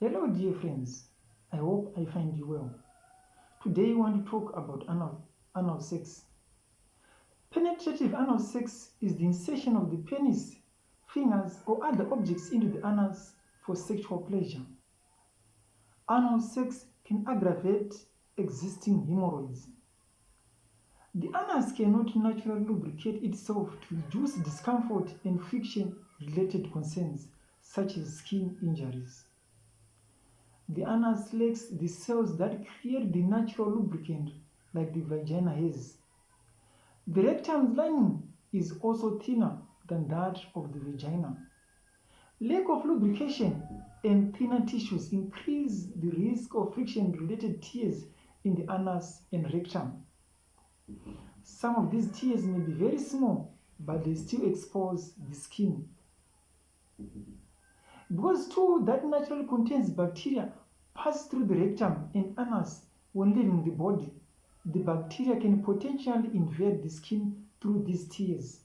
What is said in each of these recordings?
Hello dear friends, I hope I find you well. Today I want to talk about anal sex. Penetrative anal sex is the insertion of the penis, fingers or other objects into the anus for sexual pleasure. Anal sex can aggravate existing hemorrhoids. The anus cannot naturally lubricate itself to reduce discomfort and friction-related concerns such as skin injuries. The anus lacks the cells that create the natural lubricant like the vagina has. The rectum's lining is also thinner than that of the vagina. Lack of lubrication and thinner tissues increase the risk of friction-related tears in the anus and rectum. Some of these tears may be very small, but they still expose the skin. Because stool that naturally contains bacteria passes through the rectum and anus when leaving the body, the bacteria can potentially invade the skin through these tears.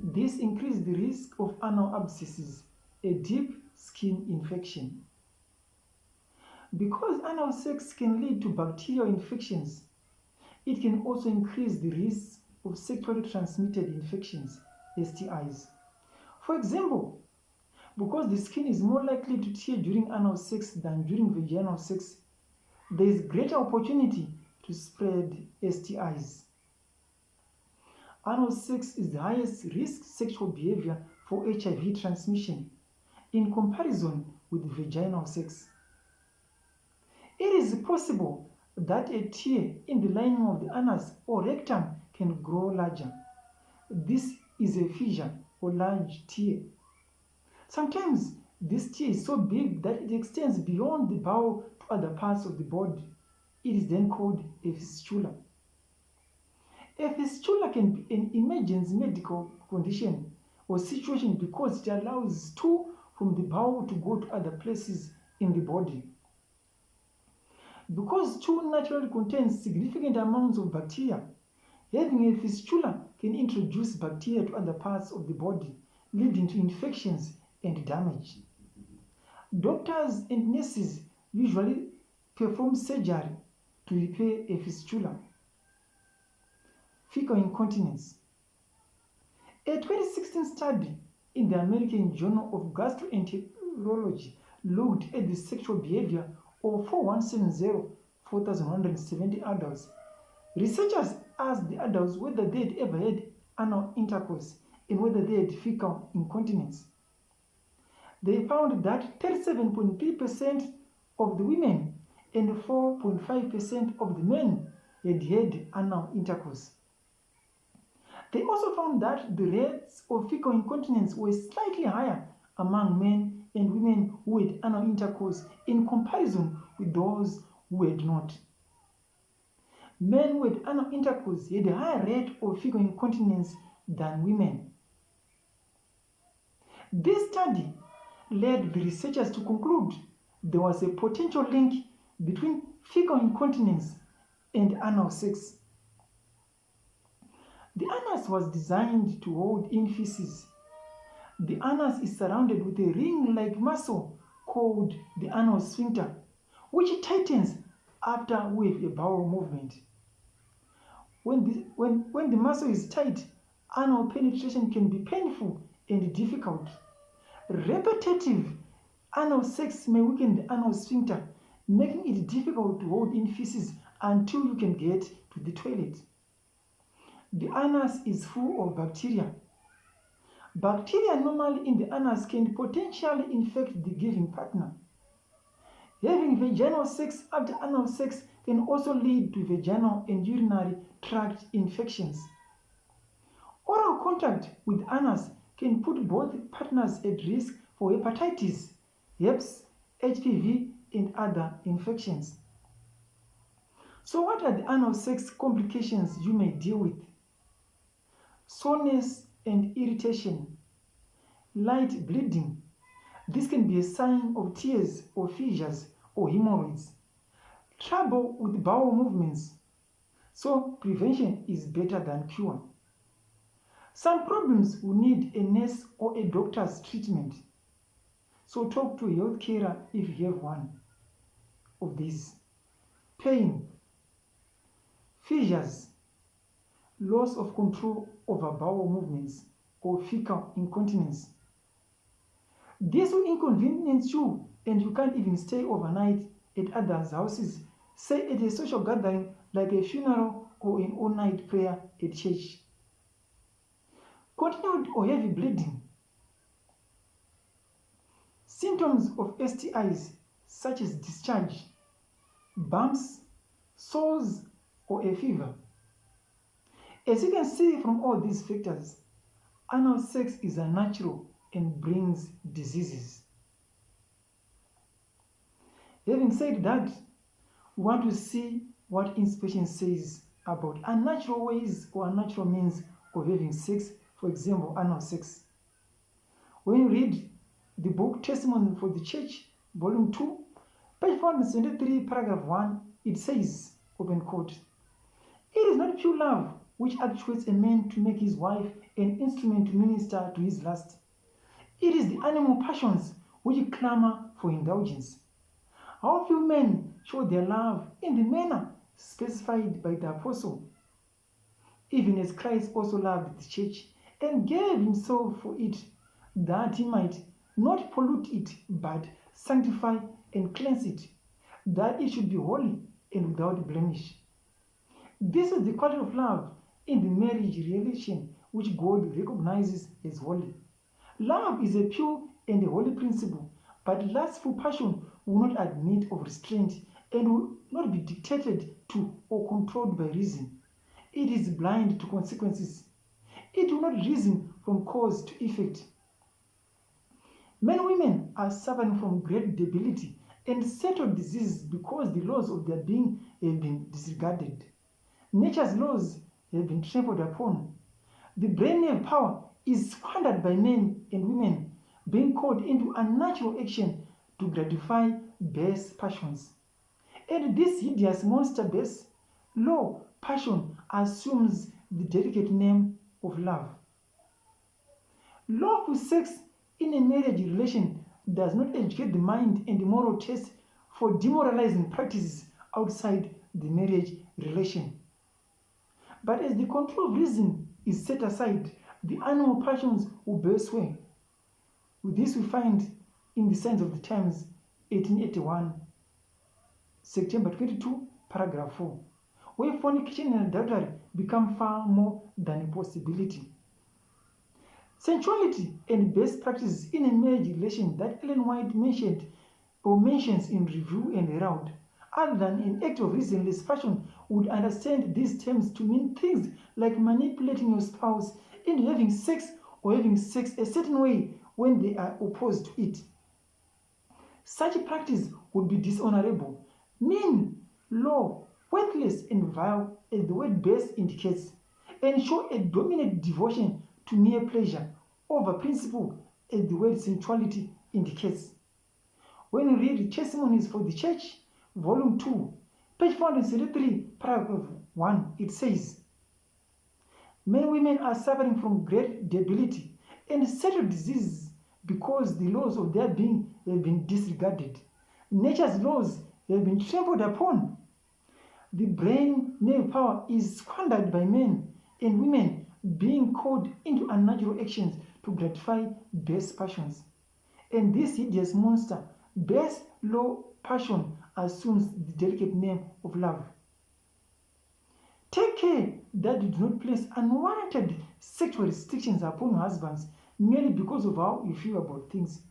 This increases the risk of anal abscesses, a deep skin infection. Because anal sex can lead to bacterial infections, it can also increase the risk of sexually transmitted infections, STIs. For example, because the skin is more likely to tear during anal sex than during vaginal sex, there is greater opportunity to spread STIs. Anal sex is the highest risk sexual behavior for HIV transmission in comparison with vaginal sex. It is possible that a tear in the lining of the anus or rectum can grow larger. This is a fissure or large tear. Sometimes this tear is so big that it extends beyond the bowel to other parts of the body. It is then called a fistula. A fistula can be an emergency medical condition or situation because it allows stool from the bowel to go to other places in the body. Because stool naturally contains significant amounts of bacteria, having a fistula can introduce bacteria to other parts of the body, leading to infections and damage. Doctors and nurses usually perform surgery to repair a fistula. Fecal incontinence. A 2016 study in the American Journal of Gastroenterology looked at the sexual behavior of 4,170 adults. Researchers asked the adults whether they had ever had anal intercourse and whether they had fecal incontinence. They found that 37.3% of the women and 4.5% of the men had had anal intercourse. They also found that the rates of fecal incontinence were slightly higher among men and women who had anal intercourse in comparison with those who had not. Men who had anal intercourse had a higher rate of fecal incontinence than women. This study led the researchers to conclude there was a potential link between fecal incontinence and anal sex. The anus was designed to hold in feces. The anus is surrounded with a ring-like muscle called the anal sphincter, which tightens after we have a bowel movement. When the muscle is tight, anal penetration can be painful and difficult. Repetitive anal sex may weaken the anal sphincter, making it difficult to hold in feces until you can get to the toilet. The anus is full of bacteria. Bacteria normally in the anus can potentially infect the giving partner. Having vaginal sex after anal sex can also lead to vaginal and urinary tract infections. Oral contact with anus can put both partners at risk for hepatitis, herpes, HPV, and other infections. So what are the anal sex complications you may deal with? Soreness and irritation, light bleeding. This can be a sign of tears or fissures or hemorrhoids. Trouble with bowel movements. So prevention is better than cure. Some problems will need a nurse or a doctor's treatment. So talk to a health carer if you have one of these. Pain, fissures, loss of control over bowel movements, or fecal incontinence. This will inconvenience you and you can't even stay overnight at others' houses, say at a social gathering like a funeral or an all-night prayer at church. Continued or heavy bleeding. Symptoms of STIs such as discharge, bumps, sores, or a fever. As you can see from all these factors, anal sex is unnatural and brings diseases. Having said that, we want to see what inspection says about unnatural ways or unnatural means of having sex, for example, anal sex. When you read the book Testimony for the Church, Volume 2, page 473, paragraph 1, it says, open quote, "It is not pure love which actuates a man to make his wife an instrument to minister to his lust. It is the animal passions which clamour for indulgence. How few men show their love in the manner specified by the apostle, even as Christ also loved the church and gave himself for it, that he might not pollute it, but sanctify and cleanse it, that it should be holy and without blemish." This is the quality of love in the marriage relation which God recognizes as holy. Love is a pure and a holy principle, but lustful passion will not admit of restraint and will not be dictated to or controlled by reason. It is blind to consequences. It will not reason from cause to effect. Men and women are suffering from great debility and settled diseases because the laws of their being have been disregarded. Nature's laws have been trampled upon. The brain power is squandered by men and women, being called into unnatural action to gratify base passions. And this hideous monster-based law passion assumes the delicate name of love. Lawful sex in a marriage relation does not educate the mind and the moral taste for demoralizing practices outside the marriage relation. But as the control of reason is set aside, the animal passions will bear sway. With this we find in the Signs of the Times, 1881, September 22, paragraph 4, where fornication and adultery become far more than a possibility. Sensuality and base practices in a marriage relation that Ellen White mentions in Review and Herald, other than an act of reasonless passion, would understand these terms to mean things like manipulating your spouse into having sex or having sex a certain way when they are opposed to it. Such a practice would be dishonourable, mean, low, worthless, and vile, as the word base indicates, and show a dominant devotion to mere pleasure over principle, as the word sensuality indicates. When you read Testimonies for the Church, Volume 2, page 473, paragraph 1, it says, "Men and women are suffering from great debility and settled diseases because the laws of their being have been disregarded. Nature's laws have been trampled upon. The brain nerve power is squandered by men and women being called into unnatural actions to gratify base passions. And this hideous monster, base low passion, assumes the delicate name of love. Take care that you do not place unwarranted sexual restrictions upon husbands merely because of how you feel about things.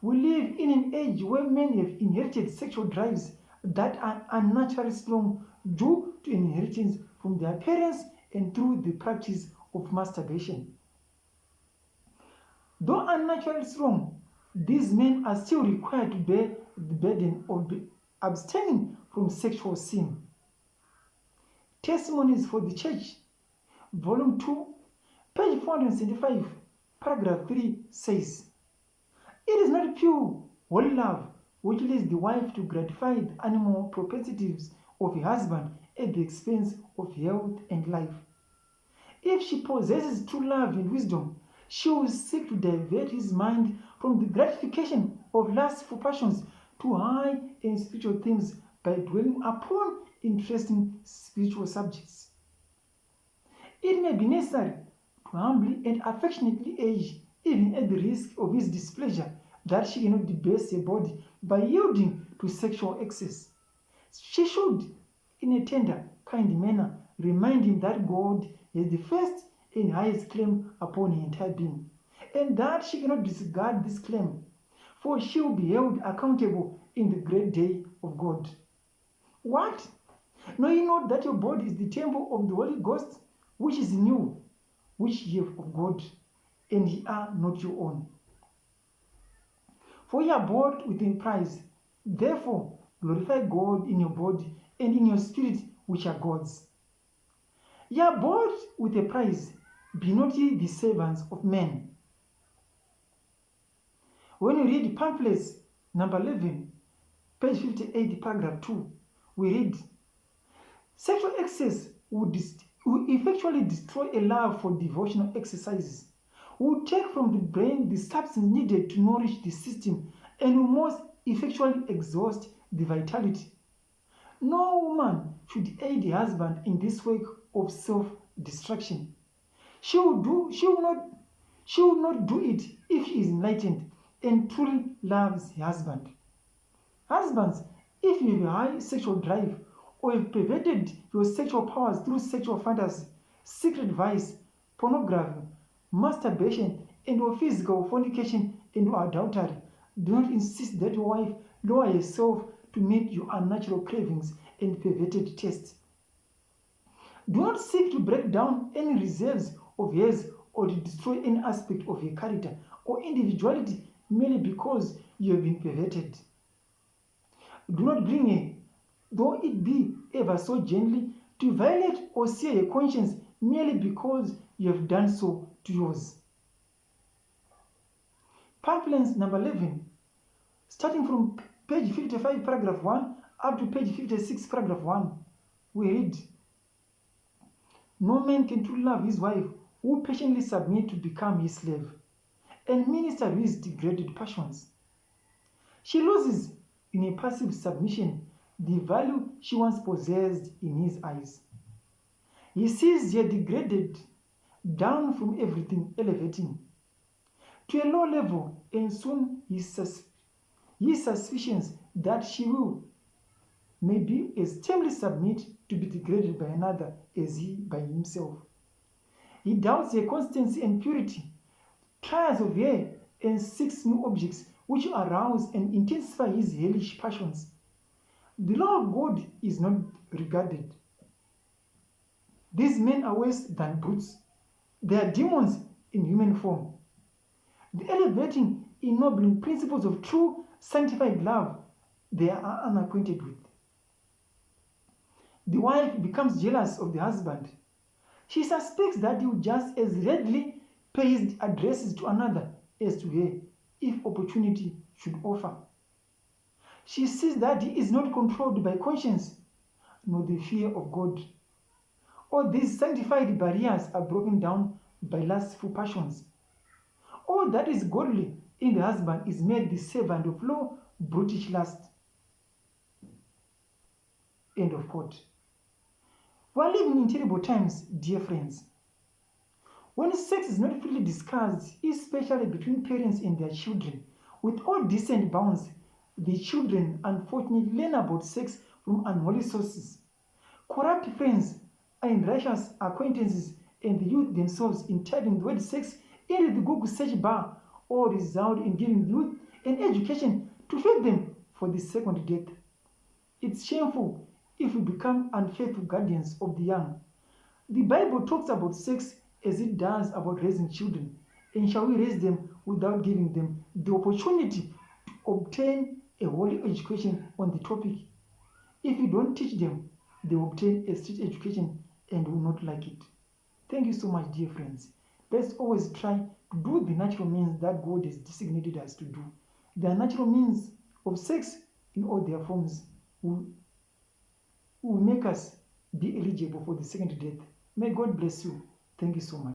We live in an age where men have inherited sexual drives that are unnaturally strong due to inheritance from their parents and through the practice of masturbation. Though unnaturally strong, these men are still required to bear the burden of abstaining from sexual sin." Testimonies for the Church, Volume 2, page 475, paragraph 3 says, "It is not pure, holy love which leads the wife to gratify the animal propensities of a husband at the expense of health and life. If she possesses true love and wisdom, She will seek to divert his mind from the gratification of lustful passions to high and spiritual things by dwelling upon interesting spiritual subjects. It may be necessary to humbly and affectionately urge, even at the risk of his displeasure, that she cannot debase her body by yielding to sexual excess. She should, in a tender, kind manner, remind him that God has the first and highest claim upon her entire being, and that she cannot disregard this claim, for she will be held accountable in the great day of God. What? Know ye not that your body is the temple of the Holy Ghost, which is in you, which ye have of God, and ye are not your own? For ye are bought with a price. Therefore glorify God in your body and in your spirit, which are God's. Ye are bought with a price. Be not ye the servants of men. When you read pamphlets number 11, page 58, paragraph 2, we read, sexual excess will effectually destroy a love for devotional exercises, will take from the brain the substance needed to nourish the system, and will most effectually exhaust the vitality. No woman should aid her husband in this work of self-destruction. She will not do it if she is enlightened and truly loves her husband. Husbands, if you have a high sexual drive or have perverted your sexual powers through sexual fantasy, secret vice, pornography, masturbation, and or physical fornication and or adultery, do not insist that your wife lower herself to meet your unnatural cravings and perverted tastes. Do not seek to break down any reserves of hers or to destroy any aspect of her character or individuality merely because you have been perverted. Do not bring her, though it be ever so gently, to violate or sear her conscience merely because you have done so to yours. Pamphlets number 11, starting from page 55, paragraph 1, up to page 56, paragraph 1, we read, no man can truly love his wife who patiently submit to become his slave and minister to his degraded passions. She loses in a passive submission the value she once possessed in his eyes. He sees her degraded down from everything, elevating to a low level, and soon his suspicions that she will maybe as tamely submit to be degraded by another as he by himself. He doubts her constancy and purity, tries of her, and seeks new objects which arouse and intensify his hellish passions. The law of God is not regarded. These men are worse than brutes. They are demons in human form. The elevating, ennobling principles of true sanctified love they are unacquainted with. The wife becomes jealous of the husband. She suspects that he will just as readily pay his addresses to another as to her if opportunity should offer. She sees that he is not controlled by conscience nor the fear of God. All these sanctified barriers are broken down by lustful passions. All that is godly in the husband is made the servant of low, brutish lust. End of quote. We are living in terrible times, dear friends. When sex is not freely discussed, especially between parents and their children, with all decent bounds, the children unfortunately learn about sex from unholy sources. Corrupt friends, unrighteous acquaintances, and the youth themselves entitling the word sex into the Google search bar, all result in giving youth an education to feed them for the second death. It's shameful if we become unfaithful guardians of the young. The Bible talks about sex as it does about raising children, and shall we raise them without giving them the opportunity to obtain a holy education on the topic? If you don't teach them, they will obtain a strict education and will not like it. Thank you so much, dear friends. Let's always try to do the natural means that God has designated us to do. The natural means of sex in all their forms will make us be eligible for the second death. May God bless you. Thank you so much.